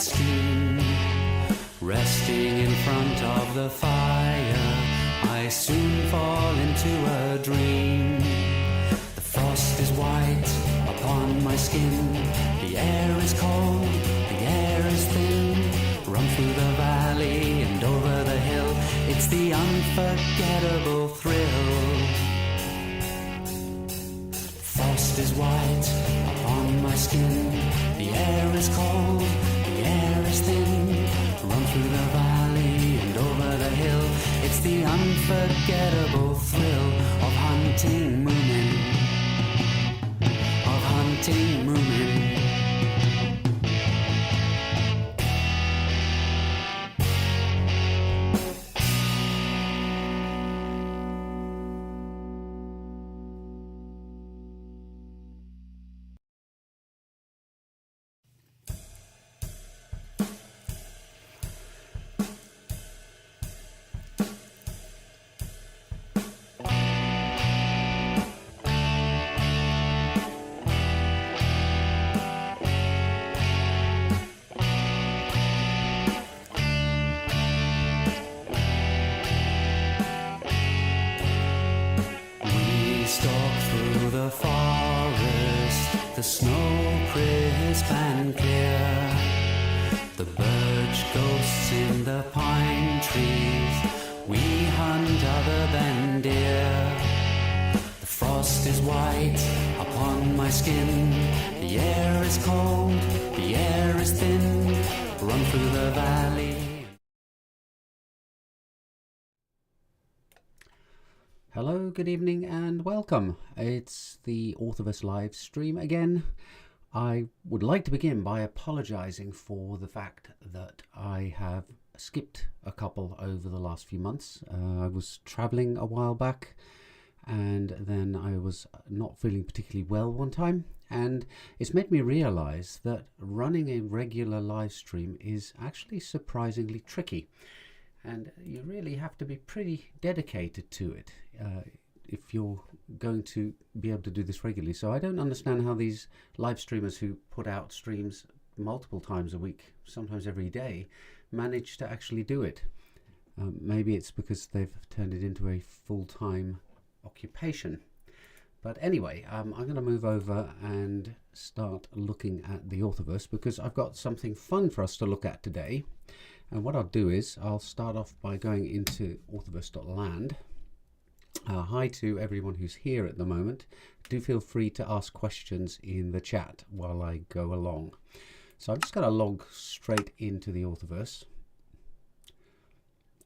stream. Resting in front of the fire, I soon fall into a dream. The frost is white upon my skin, the air is cold, the air is thin. Run through the valley and over the hill, it's the unforgettable thrill. Frost is white upon my skin, the air is cold, the air is thin. Run through the valley and over the hill, it's the unforgettable thrill of hunting moomin, of hunting moomin. The forest, the snow crisp and clear, the birch ghosts in the pine trees, we hunt other than deer. The frost is white upon my skin, the air is cold, the air is thin. Run through the valley. Hello, good evening and welcome. It's the Orthoverse live stream again. I would like to begin by apologizing for the fact that I have skipped a couple over the last few months. I was traveling a while back and then I was not feeling particularly well one time, and it's made me realize that running a regular live stream is actually surprisingly tricky. And you really have to be pretty dedicated to it if you're going to be able to do this regularly. So I don't understand how these live streamers who put out streams multiple times a week, sometimes every day, manage to actually do it. Maybe it's because they've turned it into a full-time occupation. But anyway, I'm going to move over and start looking at the Orthoverse because I've got something fun for us to look at today. And what I'll do is I'll start off by going into orthoverse.land. Hi to everyone who's here at the moment. Do feel free to ask questions in the chat while I go along. So I'm just going to log straight into the Orthoverse.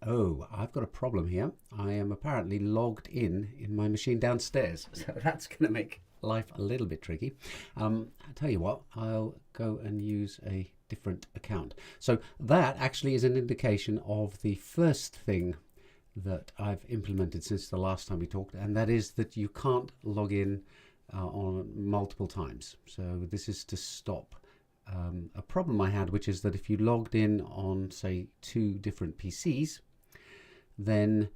Oh, I've got a problem here. I am apparently logged in my machine downstairs. So that's going to make life a little bit tricky. I'll tell you what, I'll go and use a different account. So that actually is an indication of the first thing that I've implemented since the last time we talked, and that is that you can't log in on multiple times. So this is to stop a problem I had, which is that if you logged in on, say, 2 different PCs, then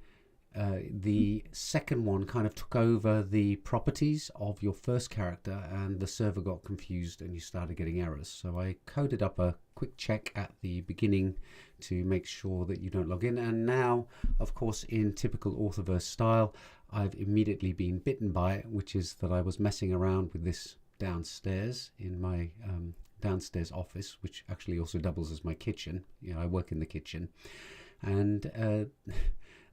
the second one kind of took over the properties of your first character and the server got confused and you started getting errors. So I coded up a quick check at the beginning to make sure that you don't log in, and now, of course, in typical Orthoverse style, I've immediately been bitten by it, which is that I was messing around with this downstairs in my downstairs office, which actually also doubles as my kitchen. You know, I work in the kitchen, and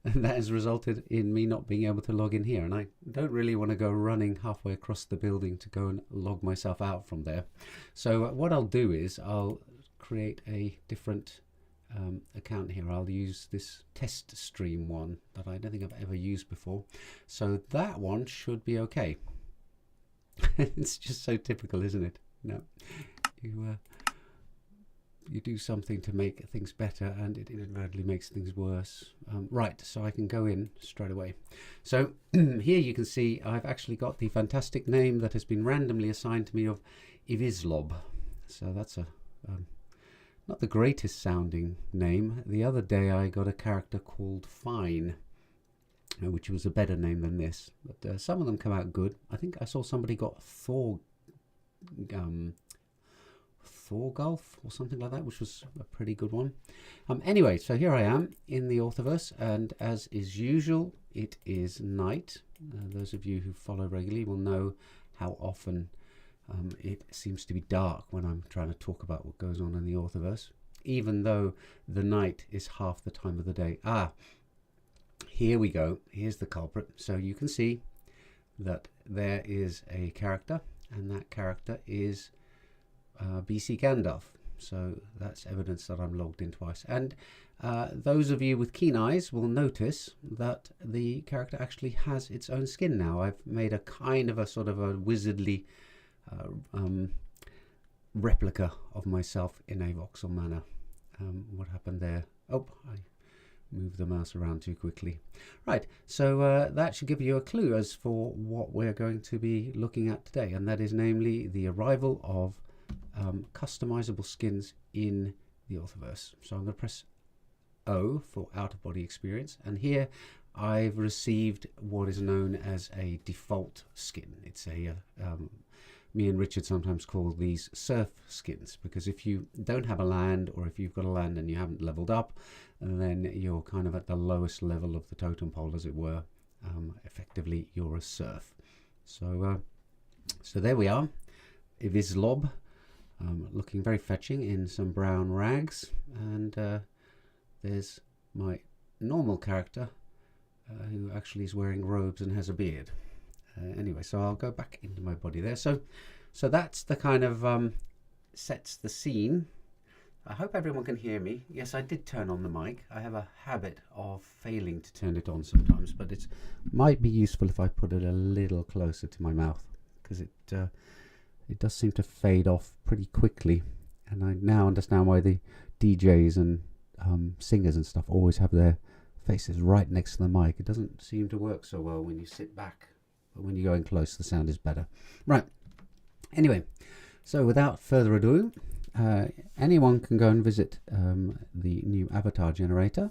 that has resulted in me not being able to log in here, and I don't really want to go running halfway across the building to go and log myself out from there. So what I'll do is I'll create a different account here. I'll use this test stream one that I don't think I've ever used before, so that one should be okay. It's just so typical, isn't it? No, you do something to make things better and it inadvertently makes things worse. Right, so I can go in straight away. So here you can see I've actually got the fantastic name that has been randomly assigned to me of Ivislob. So that's a not the greatest sounding name. The other day I got a character called Fine, which was a better name than this, but some of them come out good. I think I saw somebody got Thorgulf or something like that, which was a pretty good one. Anyway, so here I am in the Orthoverse, and as is usual, it is night. Those of you who follow regularly will know how often it seems to be dark when I'm trying to talk about what goes on in the Orthoverse, even though the night is half the time of the day. Here we go. Here's the culprit. So you can see that there is a character, and that character is BC Gandalf. So that's evidence that I'm logged in twice. And those of you with keen eyes will notice that the character actually has its own skin now. I've made a kind of a sort of a wizardly replica of myself in a voxel manner. What happened there? Oh, I moved the mouse around too quickly. Right, so that should give you a clue as for what we're going to be looking at today, and that is namely the arrival of customizable skins in the Orthoverse. So I'm going to press O for out-of-body experience, and here I've received what is known as a default skin. It's a me and Richard sometimes call these surf skins, because if you don't have a land, or if you've got a land and you haven't leveled up, then you're kind of at the lowest level of the totem pole, as it were. Effectively, you're a surf. So there we are. Ivislob, looking very fetching in some brown rags, and there's my normal character who actually is wearing robes and has a beard. Anyway, so I'll go back into my body there. So that's the kind of sets the scene. I hope everyone can hear me. Yes, I did turn on the mic. I have a habit of failing to turn it on sometimes, but it might be useful if I put it a little closer to my mouth, because it does seem to fade off pretty quickly. And I now understand why the DJs and singers and stuff always have their faces right next to the mic. It doesn't seem to work so well when you sit back. But when you go in close, the sound is better. Right. Anyway, so without further ado, anyone can go and visit the new avatar generator,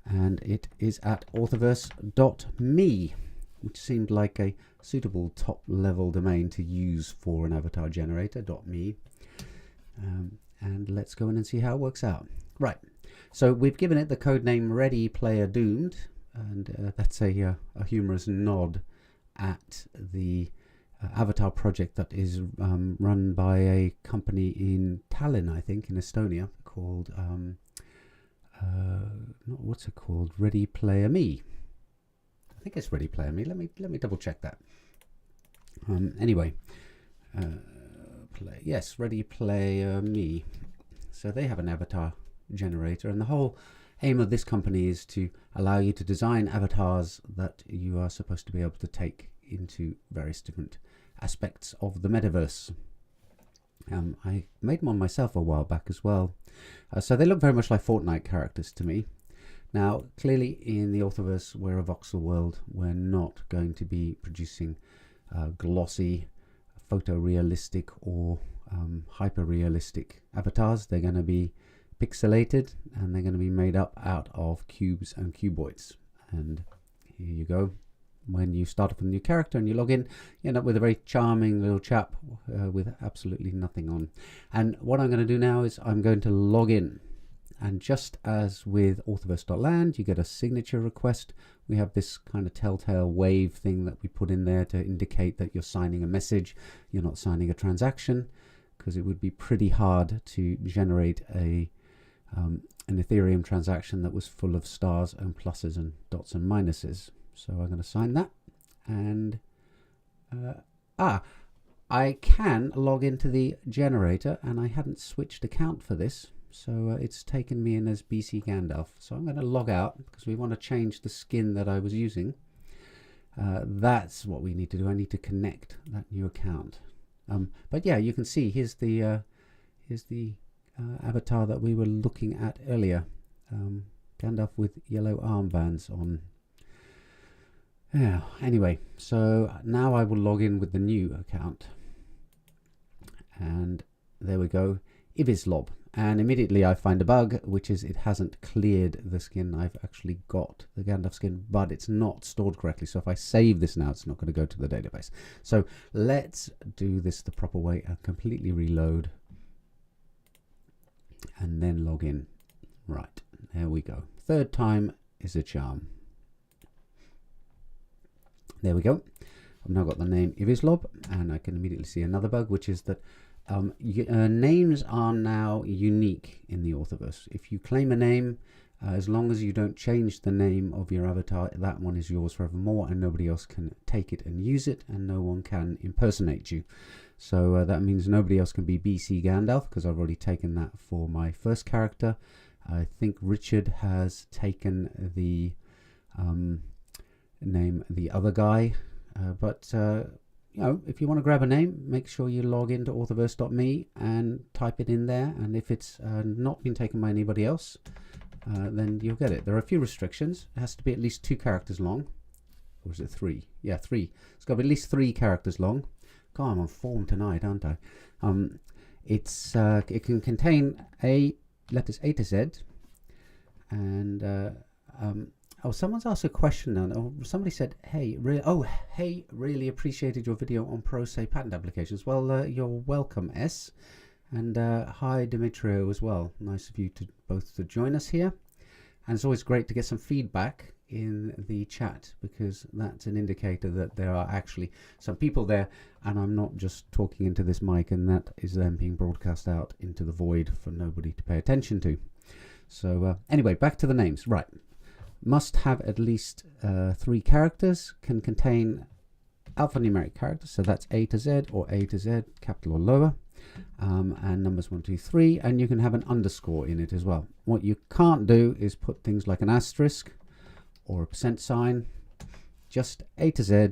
and it is at orthoverse.me, which seemed like a suitable top-level domain to use for an avatar generator. .me, and let's go in and see how it works out. Right. So we've given it the codename Ready Player Doomed, and that's a humorous nod at the avatar project that is run by a company in Tallinn, I think, in Estonia, called what's it called? Ready Player Me. I think it's Ready Player Me. Let me double check that. Anyway, yes, Ready Player Me. So they have an avatar generator, and the whole aim of this company is to allow you to design avatars that you are supposed to be able to take into various different aspects of the metaverse. I made one myself a while back as well. So they look very much like Fortnite characters to me. Now, clearly in the Orthoverse, we're a voxel world. We're not going to be producing glossy, photorealistic or hyper-realistic avatars. They're going to be pixelated, and they're going to be made up out of cubes and cuboids. And here you go. When you start off with a new character and you log in, you end up with a very charming little chap with absolutely nothing on. And what I'm going to do now is I'm going to log in. And just as with Orthoverse.land, you get a signature request. We have this kind of telltale wave thing that we put in there to indicate that you're signing a message. You're not signing a transaction, because it would be pretty hard to generate an Ethereum transaction that was full of stars and pluses and dots and minuses. So I'm going to sign that, and I can log into the generator, and I hadn't switched account for this, so it's taken me in as BC Gandalf. So I'm going to log out, because we want to change the skin that I was using. That's what we need to do. I need to connect that new account. But yeah, you can see here's the avatar that we were looking at earlier. Gandalf with yellow armbands on. Yeah, anyway, so now I will log in with the new account, and there we go, Ivislob, and immediately I find a bug, which is it hasn't cleared the skin. I've actually got the Gandalf skin, but it's not stored correctly, so if I save this now, it's not going to go to the database. So let's do this the proper way and completely reload. and then log in. Right, there we go. Third time is a charm. There we go. I've now got the name Ivislob, and I can immediately see another bug, which is that names are now unique in the Orthoverse. If you claim a name, as long as you don't change the name of your avatar, that one is yours forevermore, and nobody else can take it and use it, and no one can impersonate you. So that means nobody else can be BC Gandalf, because I've already taken that for my first character. I think Richard has taken the name the other guy, but you know, if you want to grab a name, make sure you log into orthoverse.me and type it in there, and if it's not been taken by anybody else, then you'll get it. There are a few restrictions. It has to be at least 2 characters long. Or is it 3? Yeah, 3. It's got to be at least 3 characters long. God, I'm on form tonight, aren't I? It can contain letters A to Z, and oh, someone's asked a question now. Oh, somebody said, hey, really appreciated your video on pro se patent applications. Well, you're welcome, S. And hi, Dimitrio, as well. Nice of you both to join us here. And it's always great to get some feedback in the chat, because that's an indicator that there are actually some people there, and I'm not just talking into this mic, and that is then being broadcast out into the void for nobody to pay attention to. So anyway, back to the names. Right. Must have at least 3 characters, can contain alphanumeric characters, so that's A to Z or A to Z, capital or lower, and numbers 1, 2, 3, and you can have an underscore in it as well. What you can't do is put things like an asterisk or a % sign, just A to Z,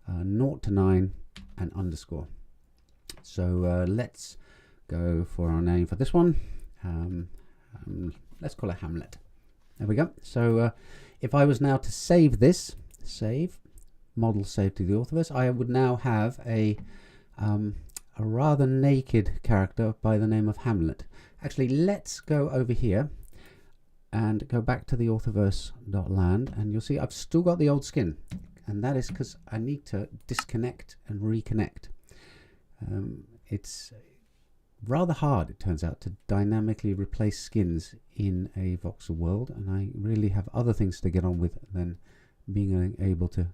0 to 9, and underscore. So let's go for our name for this one. Let's call it Hamlet. There we go. So if I was now to save this, model save to the Orthoverse, I would now have a rather naked character by the name of Hamlet. Actually, let's go over here and go back to the Orthoverse.land, and you'll see I've still got the old skin, and that is because I need to disconnect and reconnect. It's rather hard, it turns out, to dynamically replace skins in a voxel world, and I really have other things to get on with than being able to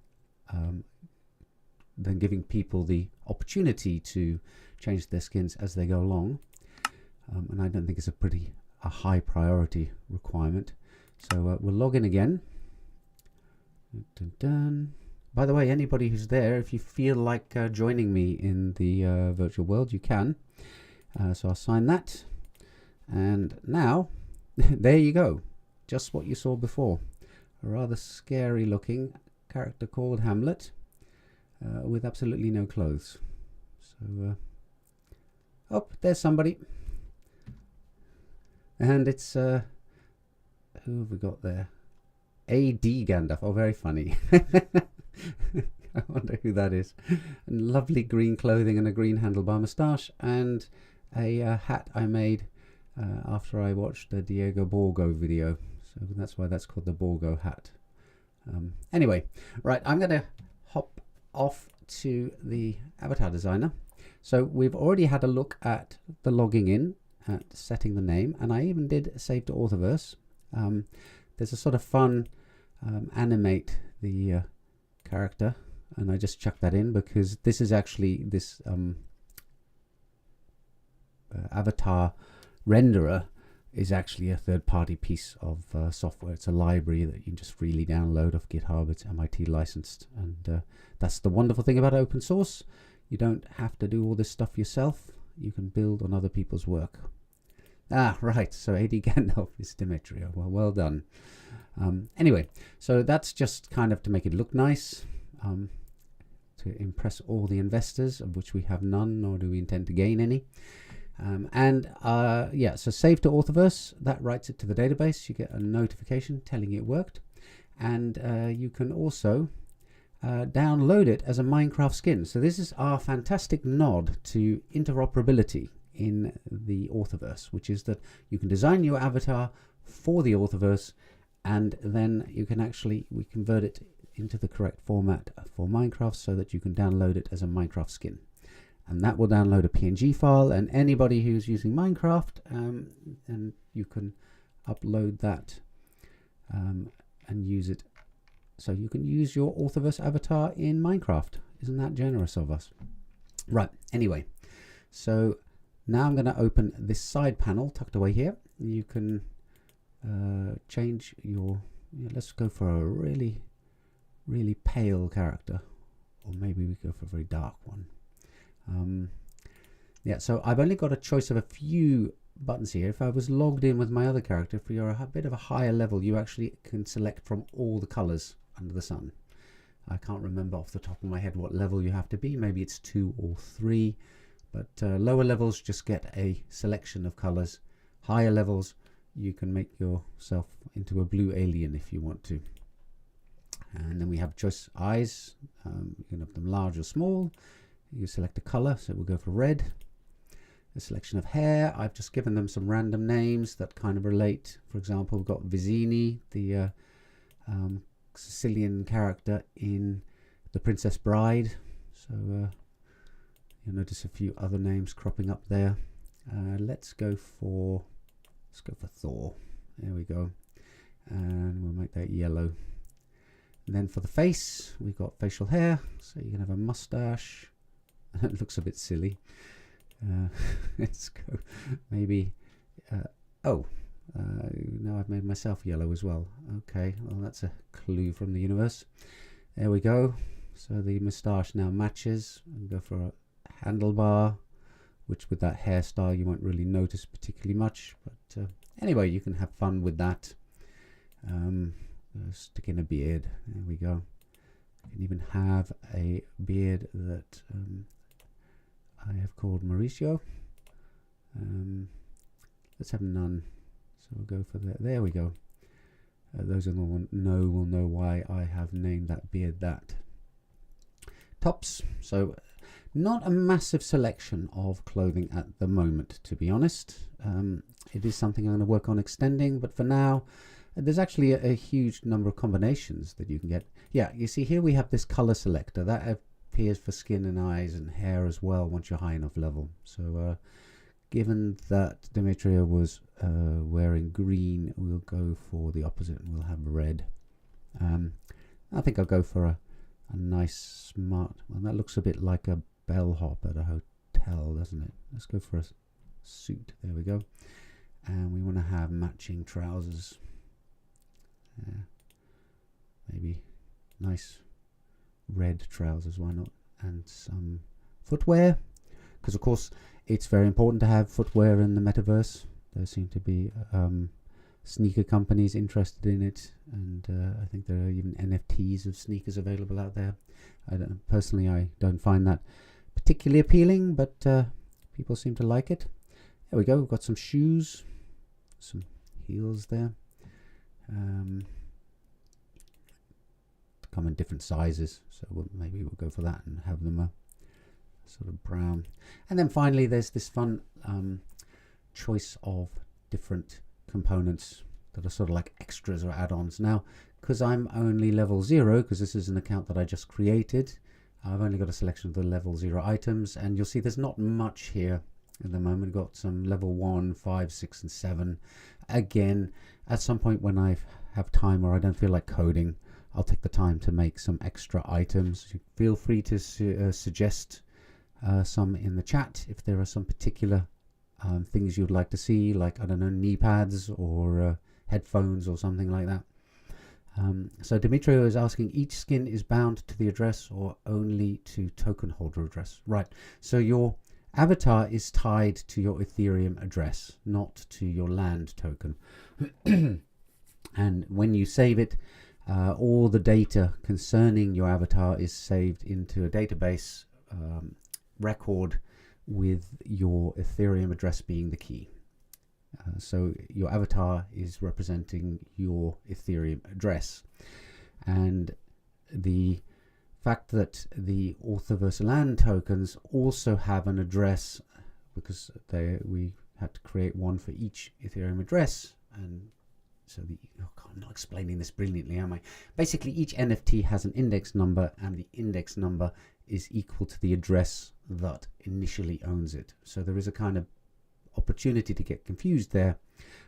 than giving people the opportunity to change their skins as they go along, and I don't think it's a high priority requirement. So we'll log in again. Dun, dun. By the way, anybody who's there, if you feel like joining me in the virtual world, you can. So I'll sign that, and now there you go, just what you saw before, a rather scary looking character called Hamlet with absolutely no clothes. So oh, there's somebody, and it's who have we got there? AD Gandalf. Oh, very funny. I wonder who that is. And lovely green clothing and a green handlebar moustache, and a hat I made after I watched the Diego Borgo video, so that's why that's called the Borgo hat. Anyway, right, I'm going to hop off to the avatar designer. So we've already had a look at the logging in, at setting the name, and I even did save to Orthoverse. There's a sort of fun animate the character, and I just chucked that in because this is actually this avatar renderer is actually a third-party piece of software. It's a library that you can just freely download off GitHub. It's MIT licensed, and that's the wonderful thing about open source. You don't have to do all this stuff yourself. You can build on other people's work. Ah, right, so AD Gandalf is Dimitrio. Well done. Anyway, so that's just kind of to make it look nice, to impress all the investors, of which we have none, nor do we intend to gain any. Yeah, so save to Orthoverse, that writes it to the database. You get a notification telling you it worked, and you can also download it as a Minecraft skin. So this is our fantastic nod to interoperability in the Orthoverse, which is that you can design your avatar for the Orthoverse, and then you can we convert it into the correct format for Minecraft so that you can download it as a Minecraft skin. and that will download a PNG file, and anybody who's using Minecraft, and you can upload that and use it. So you can use your Orthoverse avatar in Minecraft. Isn't that generous of us? Right, anyway, so now I'm going to open this side panel tucked away here. You can change your, let's go for a really, really pale character, or maybe we go for a very dark one. Yeah, so I've only got a choice of a few buttons here. If I was logged in with my other character, if you're a bit of a higher level, you actually can select from all the colors under the sun. I can't remember off the top of my head what level you have to be. Maybe it's 2 or 3, but lower levels just get a selection of colors. Higher levels, you can make yourself into a blue alien if you want to. And then we have choice eyes. You can have them large or small. You select a color, so we'll go for red. A selection of hair. I've just given them some random names that kind of relate. For example, we've got Vizzini, the Sicilian character in The Princess Bride. So you'll notice a few other names cropping up there. Let's go for Thor. There we go. And we'll make that yellow. And then for the face, we've got facial hair. So you can have a mustache. It looks a bit silly. Let's go maybe now I've made myself yellow as well. Okay, well that's a clue from the universe. There we go. So the moustache now matches. We'll go for a handlebar, which with that hairstyle you won't really notice particularly much, but anyway, you can have fun with that. Stick in a beard. There we go. You can even have a beard that I have called Mauricio. Let's have none. So we'll go for that. There we go. Those who will know why I have named that beard that. Tops. So not a massive selection of clothing at the moment, to be honest. It is something I'm going to work on extending, but for now, there's actually a huge number of combinations that you can get. Yeah, you see here we have this color selector that appears for skin and eyes and hair as well once you're high enough level. So given that Demetria was wearing green, we'll go for the opposite and we'll have red. I think I'll go for a nice smart, well that looks a bit like a bellhop at a hotel, doesn't it? Let's go for a suit. There we go. And we want to have matching trousers. Maybe nice red trousers, why not? And some footwear, because of course it's very important to have footwear in the metaverse. There seem to be sneaker companies interested in it, and I think there are even NFTs of sneakers available out there. Personally, I don't find that particularly appealing, but people seem to like it. There we go. We've got some shoes, some heels there. Come in different sizes, so maybe we'll go for that and have them sort of brown. And then finally there's this fun choice of different components that are sort of like extras or add-ons. Now, because I'm only level 0, because this is an account that I just created, I've only got a selection of the level 0 items, and you'll see there's not much here at the moment. We've got some level 1, 5, 6 and 7. Again, at some point when I have time or I don't feel like coding, I'll take the time to make some extra items. Feel free to suggest some in the chat if there are some particular things you'd like to see, like, I don't know, knee pads or headphones or something like that. So Demetrio is asking, each skin is bound to the address or only to token holder address? Right, so your avatar is tied to your Ethereum address, not to your land token. And when you save it, all the data concerning your avatar is saved into a database record with your Ethereum address being the key. So your avatar is representing your Ethereum address, and the fact that the Orthoverse land tokens also have an address, because we had to create one for each Ethereum address, and So I'm not explaining this brilliantly, am I? Basically, each NFT has an index number, and the index number is equal to the address that initially owns it. So there is a kind of opportunity to get confused there.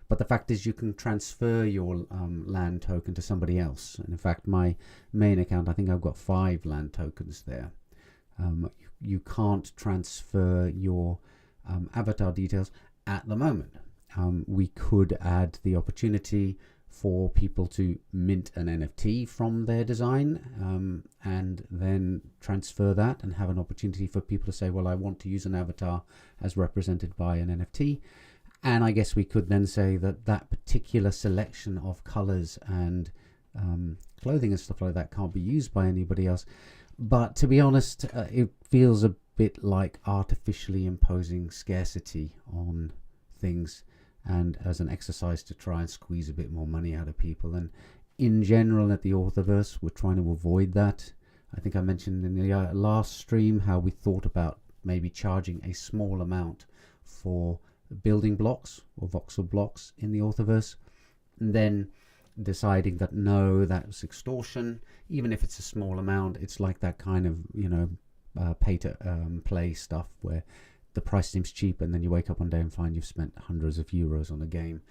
But the fact is, you can transfer your land token to somebody else. And in fact, my main account, I think I've got 5 land tokens there. You can't transfer your avatar details at the moment. We could add the opportunity for people to mint an NFT from their design and then transfer that and have an opportunity for people to say, well, I want to use an avatar as represented by an NFT. And I guess we could then say that that particular selection of colors and clothing and stuff like that can't be used by anybody else. But to be honest, it feels a bit like artificially imposing scarcity on things, and as an exercise to try and squeeze a bit more money out of people. And in general at the Orthoverse, we're trying to avoid that. I think I mentioned in the last stream how we thought about maybe charging a small amount for building blocks or voxel blocks in the Orthoverse, and then deciding that no, that was extortion. Even if it's a small amount, it's like that kind of, you know, pay to play stuff where the price seems cheap and then you wake up one day and find you've spent hundreds of euros on a game.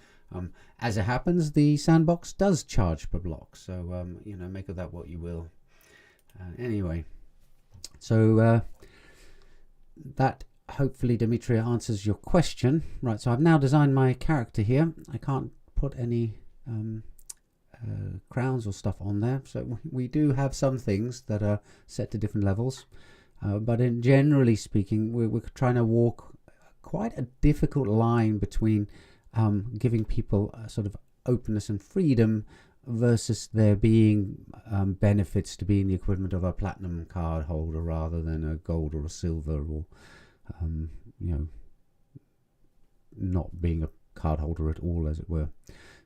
As it happens, the sandbox does charge per block, so you know, make of that what you will. Anyway, so that hopefully, Dimitri, answers your question. Right, so I've now designed my character here. I can't put any crowns or stuff on there, so we do have some things that are set to different levels, but in generally speaking, we're trying to walk quite a difficult line between giving people a sort of openness and freedom versus there being benefits to being the equivalent of a platinum card holder rather than a gold or a silver, or you know, not being a card holder at all, as it were.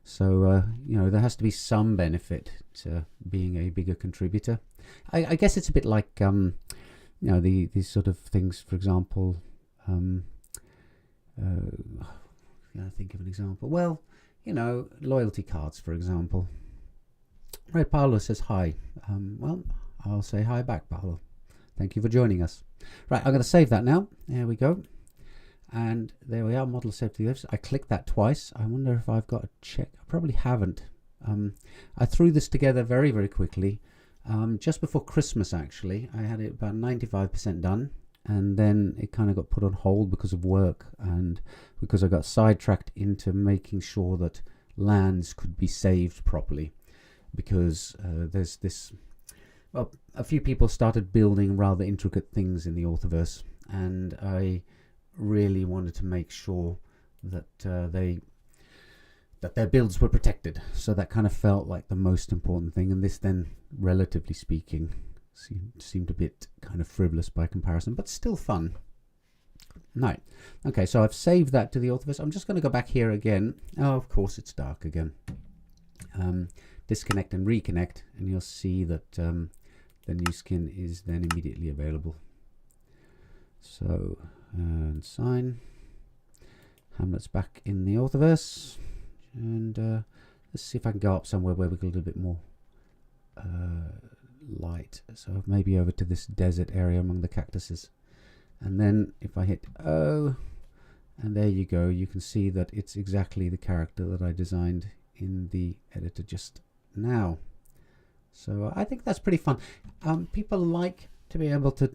So you know, there has to be some benefit to being a bigger contributor. I guess it's a bit like you know, these sort of things. For example, I think of an example. Well, you know, loyalty cards, for example. Right, Paolo says hi. Well, I'll say hi back, Paolo. Thank you for joining us. Right, I'm going to save that now. There we go. And there we are, model saved to the list. I clicked that twice. I wonder if I've got a check. I probably haven't. I threw this together very, very quickly. Just before Christmas, actually. I had it about 95% done. And then it kind of got put on hold because of work and because I got sidetracked into making sure that lands could be saved properly. Because there's this... Well, a few people started building rather intricate things in the Orthoverse, and I really wanted to make sure that that their builds were protected. So that kind of felt like the most important thing, and this then, relatively speaking, seemed a bit kind of frivolous by comparison, but still fun. Right. Okay, so I've saved that to the Orthoverse. I'm just going to go back here again. Oh, of course, it's dark again. Disconnect and reconnect, and you'll see that the new skin is then immediately available. So, and sign. Hamlet's back in the Orthoverse. And let's see if I can go up somewhere where we get a little bit more light. So maybe over to this desert area among the cactuses. And then if I hit O, and there you go, you can see that it's exactly the character that I designed in the editor just now. So I think that's pretty fun. People like to be able to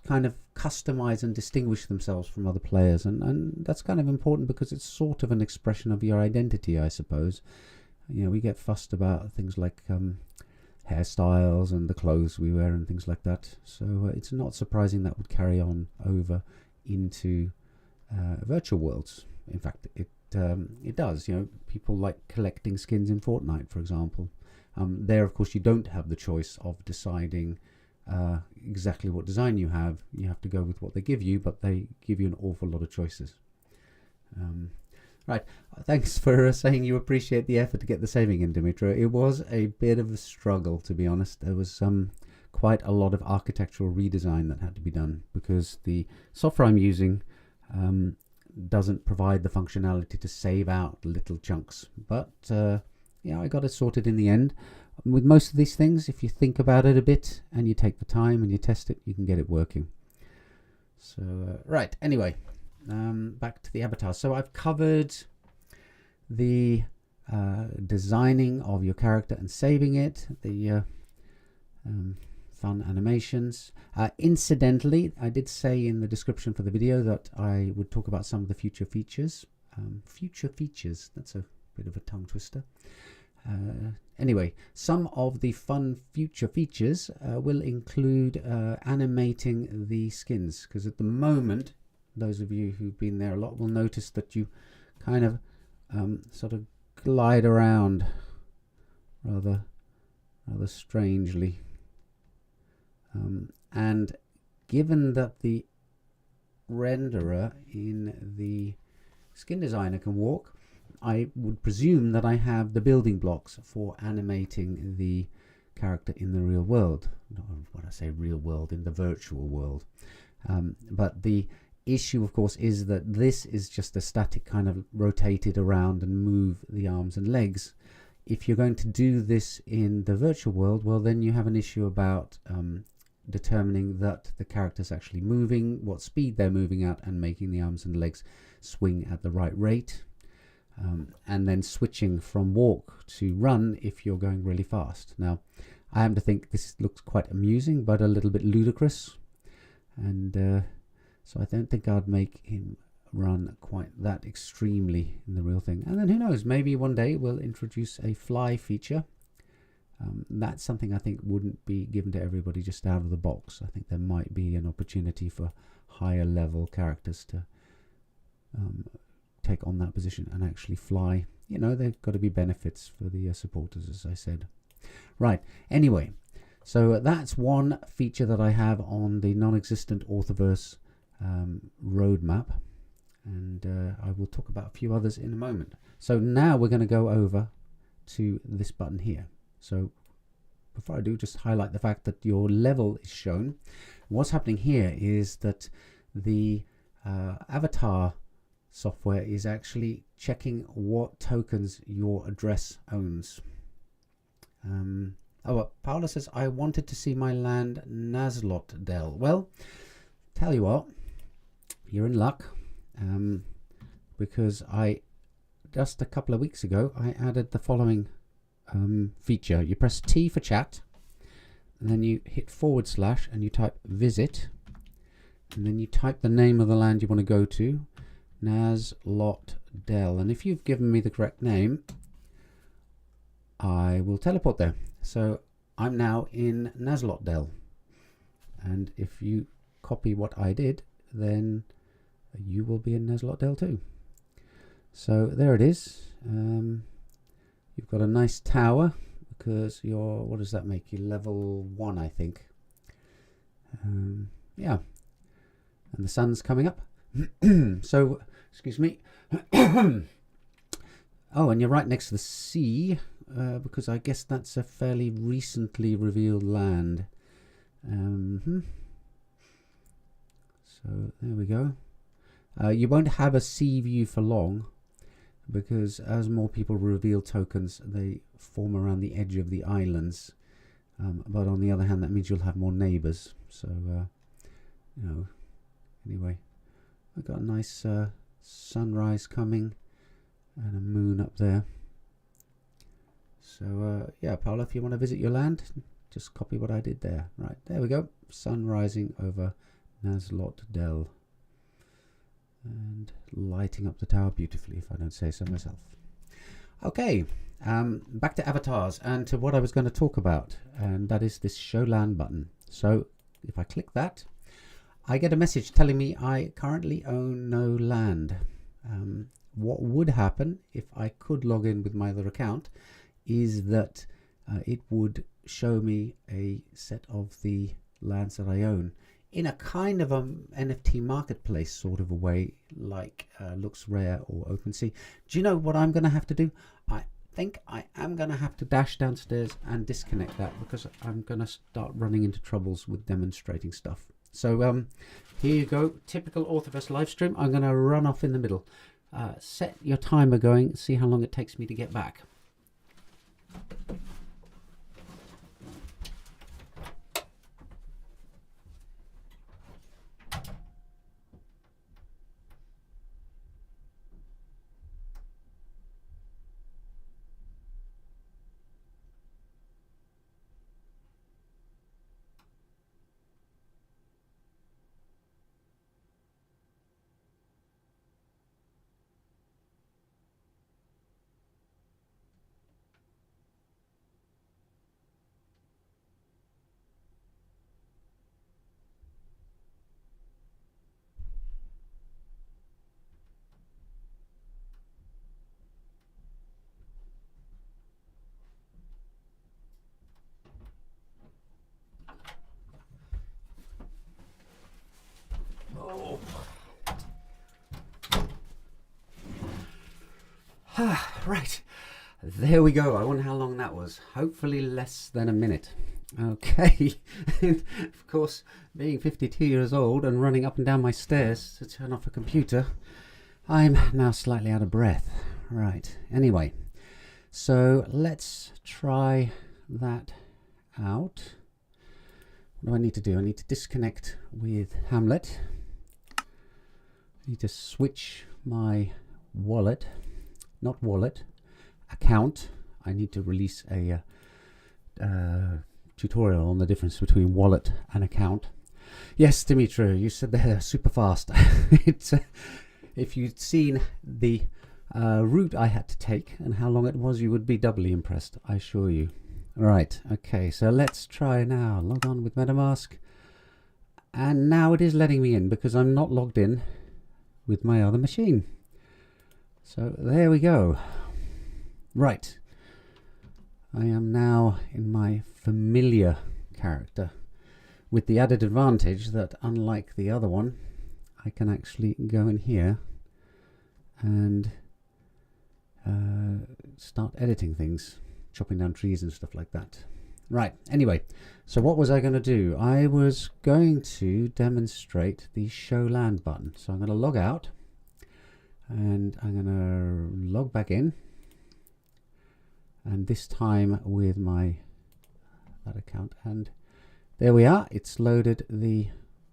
kind of customize and distinguish themselves from other players, and that's kind of important because it's sort of an expression of your identity, I suppose. You know, we get fussed about things like hairstyles and the clothes we wear and things like that, so it's not surprising that would carry on over into virtual worlds. In fact, it does. You know, people like collecting skins in Fortnite, for example. There, of course, you don't have the choice of deciding exactly what design you have. You have to go with what they give you, but they give you an awful lot of choices. Right, thanks for saying you appreciate the effort to get the saving in, Dimitri. It was a bit of a struggle, to be honest. There was quite a lot of architectural redesign that had to be done because the software I'm using doesn't provide the functionality to save out little chunks, but yeah, I got it sorted in the end. With most of these things, if you think about it a bit and you take the time and you test it, you can get it working. So, right, anyway, back to the avatar. So I've covered the designing of your character and saving it, the fun animations. Incidentally, I did say in the description for the video that I would talk about some of the future features. Future features, that's a bit of a tongue twister. Anyway, some of the fun future features will include animating the skins, because at the moment, those of you who've been there a lot will notice that you kind of sort of glide around rather strangely. And given that the renderer in the skin designer can walk, I would presume that I have the building blocks for animating the character in the real world. Not when I say real world, in the virtual world. But the issue, of course, is that this is just a static kind of rotated around and move the arms and legs. If you're going to do this in the virtual world, well, then you have an issue about determining that the character's actually moving, what speed they're moving at, and making the arms and legs swing at the right rate. And then switching from walk to run if you're going really fast. Now, I happen to think this looks quite amusing, but a little bit ludicrous. And so I don't think I'd make him run quite that extremely in the real thing. And then who knows, maybe one day we'll introduce a fly feature. That's something I think wouldn't be given to everybody just out of the box. I think there might be an opportunity for higher level characters to take on that position and actually fly. You know, there've got to be benefits for the supporters, as I said. Right, anyway, so that's one feature that I have on the non-existent Orthoverse roadmap, and I will talk about a few others in a moment. So now we're going to go over to this button here. So before I do, just highlight the fact that your level is shown. What's happening here is that the avatar software is actually checking what tokens your address owns. Paula says, I wanted to see my land Naslotdel. Well, tell you what, you're in luck, because just a couple of weeks ago, I added the following feature. You press T for chat, and then you hit / and you type visit, and then you type the name of the land you want to go to, Naslotdel, and if you've given me the correct name, I will teleport there. So I'm now in Naslotdel, and if you copy what I did, then you will be in Naslotdel too. So there it is. You've got a nice tower because you're, what does that make you? Level 1, I think. Yeah, and the sun's coming up. So, excuse me. Oh, and you're right next to the sea, because I guess that's a fairly recently revealed land. So there we go. You won't have a sea view for long, because as more people reveal tokens, they form around the edge of the islands. But on the other hand, that means you'll have more neighbors. So, you know, anyway. I've got a nice sunrise coming and a moon up there. So yeah, Paula, if you want to visit your land, just copy what I did there. Right, there we go. Sun rising over Naslotdel and lighting up the tower beautifully, if I don't say so myself. Okay, back to avatars and to what I was going to talk about, and that is this show land button. So if I click that, I get a message telling me I currently own no land. What would happen if I could log in with my other account is that it would show me a set of the lands that I own in a kind of an NFT marketplace sort of a way, like Looks Rare or OpenSea. Do you know what I'm going to have to do? I think I am going to have to dash downstairs and disconnect that, because I'm going to start running into troubles with demonstrating stuff. So here you go, typical Orthoverse live stream. I'm going to run off in the middle. Set your timer going, see how long it takes me to get back. Right, there we go. I wonder how long that was. Hopefully less than a minute. Okay, and of course, being 52 years old and running up and down my stairs to turn off a computer, I'm now slightly out of breath. Right, anyway, so let's try that out. What do I need to do? I need to disconnect with Hamlet. I need to switch my wallet, not wallet, account. I need to release a tutorial on the difference between wallet and account. Yes, Dimitri, you said they're super fast. It's if you'd seen the route I had to take and how long it was, you would be doubly impressed, I assure you. Right, okay, so let's try now. Log on with MetaMask. And now it is letting me in because I'm not logged in with my other machine. So there we go. Right. I am now in my familiar character with the added advantage that unlike the other one, I can actually go in here and start editing things, chopping down trees and stuff like that. Right, anyway, so what was I going to do? I was going to demonstrate the show land button. So I'm going to log out and I'm going to log back in, and this time with that account, and there we are. It's loaded the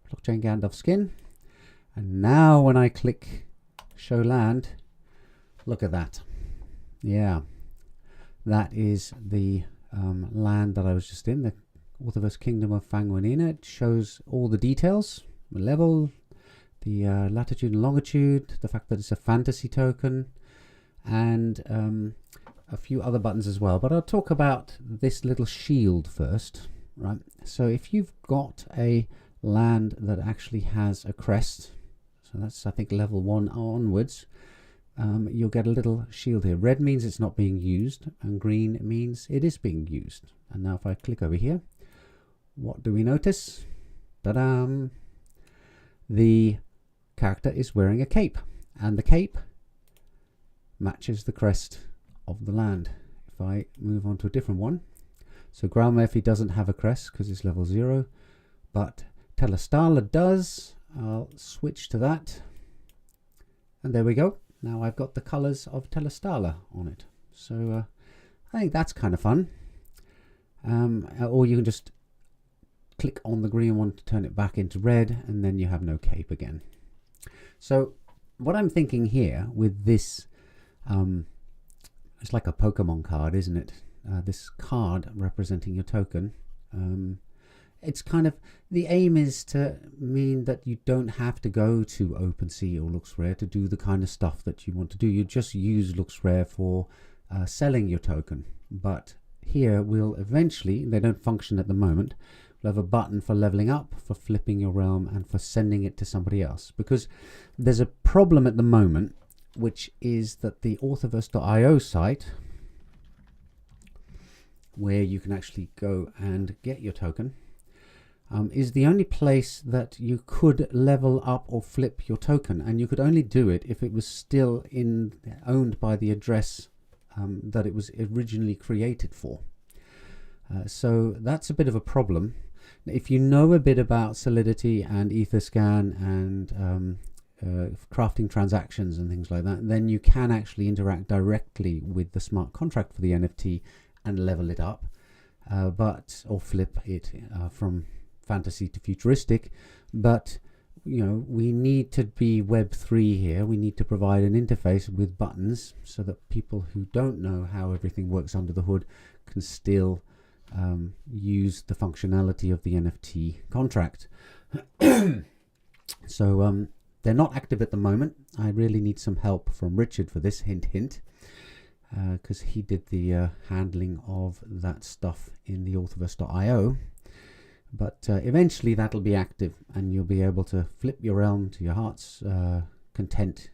blockchain Gandalf skin, and now when I click show land, look at that. Yeah, that is the land that I was just in, the Orthoverse Kingdom of Fanguinina. It shows all the details, the level, the latitude and longitude, the fact that it's a fantasy token, and a few other buttons as well. But I'll talk about this little shield first. Right, so if you've got a land that actually has a crest, so that's I think level 1 onwards, you'll get a little shield here. Red means it's not being used, and green means it is being used. And now if I click over here, what do we notice? Ta-da! The character is wearing a cape, and the cape matches the crest of the land. If I move on to a different one, so Grau Murphy doesn't have a crest because it's level 0, but Telestala does. I'll switch to that, and there we go. Now I've got the colors of Telestala on it. So I think that's kind of fun. Or you can just click on the green one to turn it back into red, and then you have no cape again. So what I'm thinking here with this, it's like a Pokemon card, isn't it? This card representing your token. It's kind of, the aim is to mean that you don't have to go to OpenSea or LooksRare to do the kind of stuff that you want to do. You just use LooksRare for selling your token. But here we'll eventually, they don't function at the moment, we'll have a button for leveling up, for flipping your realm, and for sending it to somebody else. Because there's a problem at the moment, which is that the Orthoverse.io site, where you can actually go and get your token, is the only place that you could level up or flip your token, and you could only do it if it was still owned by the address that it was originally created for. So that's a bit of a problem. If you know a bit about Solidity and Etherscan and crafting transactions and things like that, then you can actually interact directly with the smart contract for the NFT and level it up, or flip it from fantasy to futuristic. But you know, we need to be Web3 here. We need to provide an interface with buttons so that people who don't know how everything works under the hood can still use the functionality of the NFT contract. So they're not active at the moment. I really need some help from Richard for this, hint hint, because he did the handling of that stuff in the Orthoverse.io. But eventually that'll be active, and you'll be able to flip your realm to your heart's content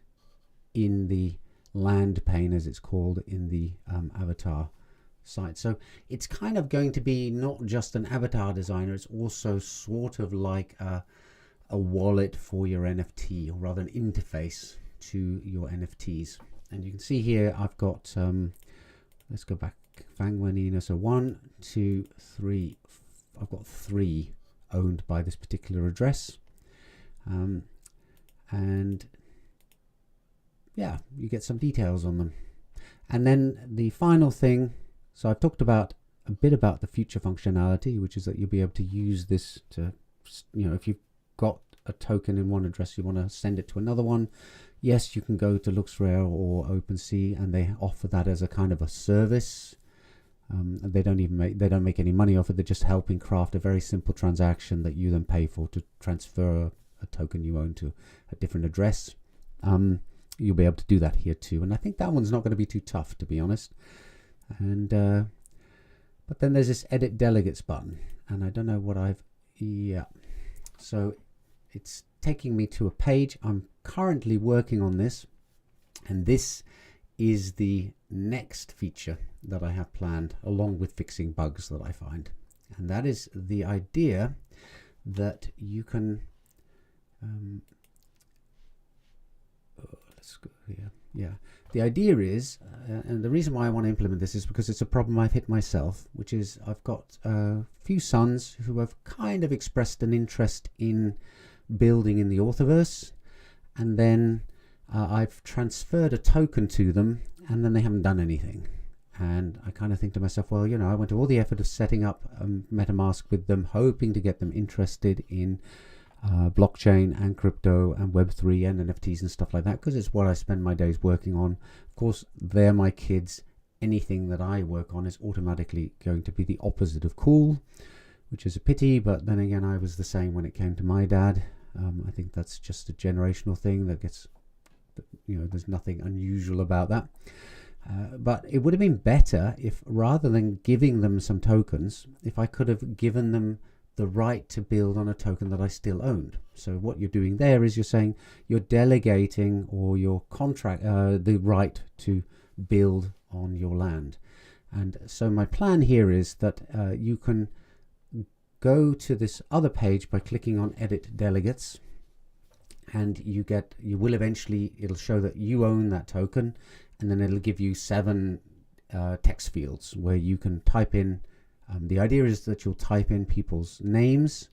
in the land pane, as it's called, in the avatar site. So it's kind of going to be not just an avatar designer, it's also sort of like a wallet for your NFT, or rather an interface to your NFTs. And you can see here I've got, let's go back, Fanguanina. So 1, 2, 3, I've got 3 owned by this particular address. And yeah, you get some details on them. And then the final thing, so I've talked about a bit about the future functionality, which is that you'll be able to use this to, if you've got a token in one address, you want to send it to another one. Yes, you can go to LuxRare or OpenSea, and they offer that as a kind of a service. They don't make any money off it. They're just helping craft a very simple transaction that you then pay for to transfer a token you own to a different address. You'll be able to do that here too, and I think that one's not going to be too tough, to be honest. And but then there's this edit delegates button, and I don't know what so it's taking me to a page. I'm currently working on this, and this is the next feature that I have planned, along with fixing bugs that I find. And that is the idea that you can let's go here. Yeah, the idea is, and the reason why I want to implement this is because it's a problem I've hit myself, which is I've got a few sons who have kind of expressed an interest in building in the Orthoverse, and then I've transferred a token to them, and then they haven't done anything. And I kind of think to myself, well, I went to all the effort of setting up MetaMask with them, hoping to get them interested in blockchain and crypto and Web3 and NFTs and stuff like that, because it's what I spend my days working on. Of course, they're my kids. Anything that I work on is automatically going to be the opposite of cool, which is a pity. But then again, I was the same when it came to my dad. I think that's just a generational thing that gets, there's nothing unusual about that. But it would have been better if, rather than giving them some tokens, if I could have given them the right to build on a token that I still owned. So what you're doing there is you're saying you're delegating, or your contract, the right to build on your land. And so my plan here is that you can go to this other page by clicking on Edit Delegates, and it'll show that you own that token, and then it'll give you 7 text fields where you can type in. The idea is that you'll type in people's names,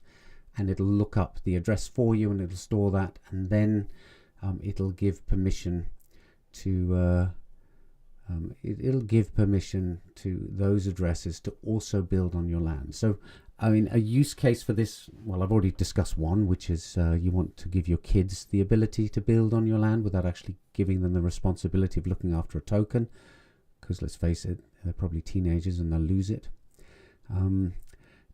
and it'll look up the address for you, and it'll store that, and then it'll give permission to those addresses to also build on your land. So I mean, a use case for this, well, I've already discussed one, which is you want to give your kids the ability to build on your land without actually giving them the responsibility of looking after a token, because let's face it, they're probably teenagers and they'll lose it.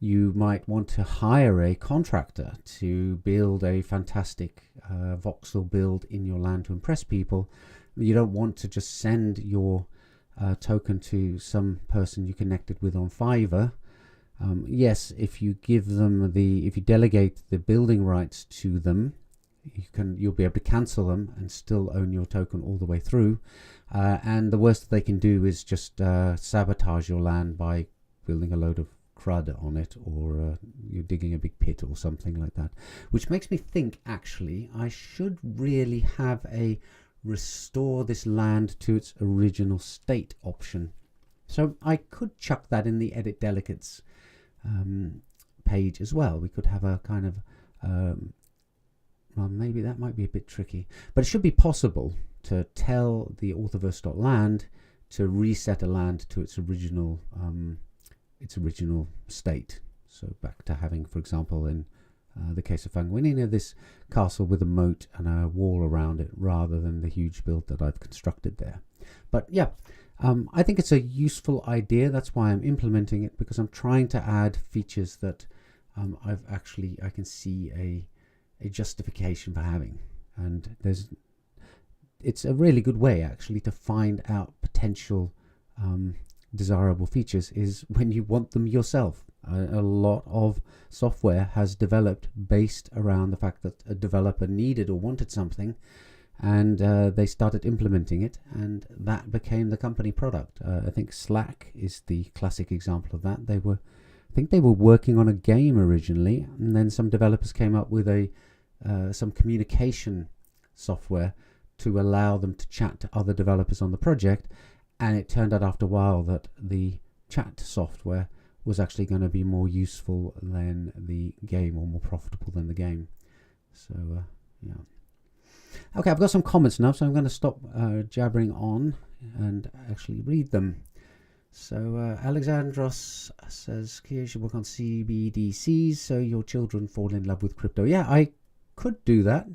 You might want to hire a contractor to build a fantastic voxel build in your land to impress people. You don't want to just send your token to some person you connected with on Fiverr. Yes, if you delegate the building rights to them, you'll be able to cancel them and still own your token all the way through. And the worst they can do is just sabotage your land by building a load of crud on it, or you're digging a big pit or something like that. Which makes me think, actually, I should really have a restore this land to its original state option. So I could chuck that in the Edit Delegates page as well. We could have a kind of well, maybe that might be a bit tricky, but it should be possible to tell the Orthoverse.land to reset a land to its original state. So back to having, for example, in the case of Fanguanina, this castle with a moat and a wall around it, rather than the huge build that I've constructed there. But yeah, I think it's a useful idea. That's why I'm implementing it, because I'm trying to add features that I can see a justification for having. And it's a really good way, actually, to find out potential desirable features is when you want them yourself. A lot of software has developed based around the fact that a developer needed or wanted something, and they started implementing it, and that became the company product. I think Slack is the classic example of that. I think they were working on a game originally, and then some developers came up with some communication software to allow them to chat to other developers on the project, and it turned out after a while that the chat software was actually going to be more useful than the game, or more profitable than the game. So yeah. Okay, I've got some comments now, so I'm going to stop jabbering on and actually read them. So Alexandros says, "Kia, you should work on CBDCs so your children fall in love with crypto." Yeah, I could do that.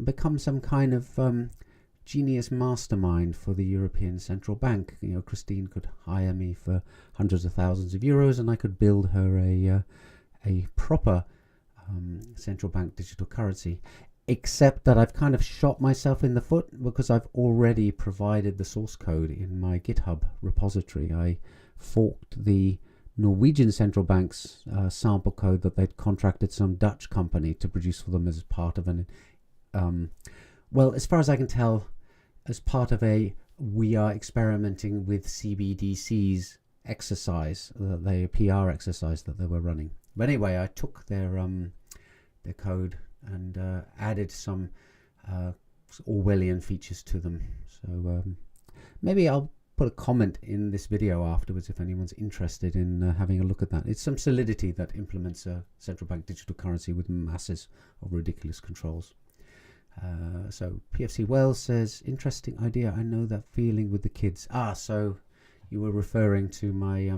Become some kind of genius mastermind for the European Central Bank. You know, Christine could hire me for hundreds of thousands of euros, and I could build her a proper central bank digital currency. Except that I've kind of shot myself in the foot, because I've already provided the source code in my GitHub repository. I forked the Norwegian Central Bank's sample code that they'd contracted some Dutch company to produce for them as part of an, well, as far as I can tell, as part of a "we are experimenting with CBDCs" exercise, the PR exercise that they were running. But anyway, I took their code and added some Orwellian features to them. So maybe I'll put a comment in this video afterwards if anyone's interested in having a look at that. It's some solidity that implements a central bank digital currency with masses of ridiculous controls. So PFC Wells says, "Interesting idea. I know that feeling with the kids." So you were referring to my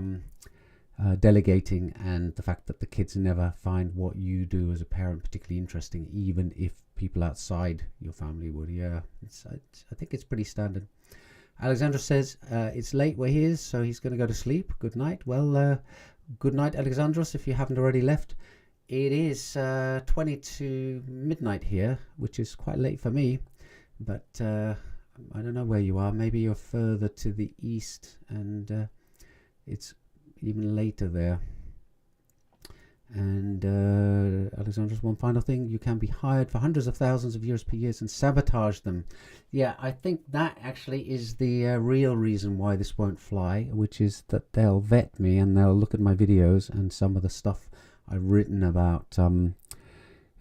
delegating and the fact that the kids never find what you do as a parent particularly interesting, even if people outside your family would. Yeah, I think it's pretty standard. Alexandra says, "It's late where he is, so he's going to go to sleep. Good night." Well, good night, Alexandros, if you haven't already left. It is 20 to midnight here, which is quite late for me, but I don't know where you are. Maybe you're further to the east, and it's even later there. And Alexandra's one final thing: you can be hired for hundreds of thousands of euros per year and sabotage them. Yeah, I think that actually is the real reason why this won't fly, which is that they'll vet me and they'll look at my videos and some of the stuff I've written about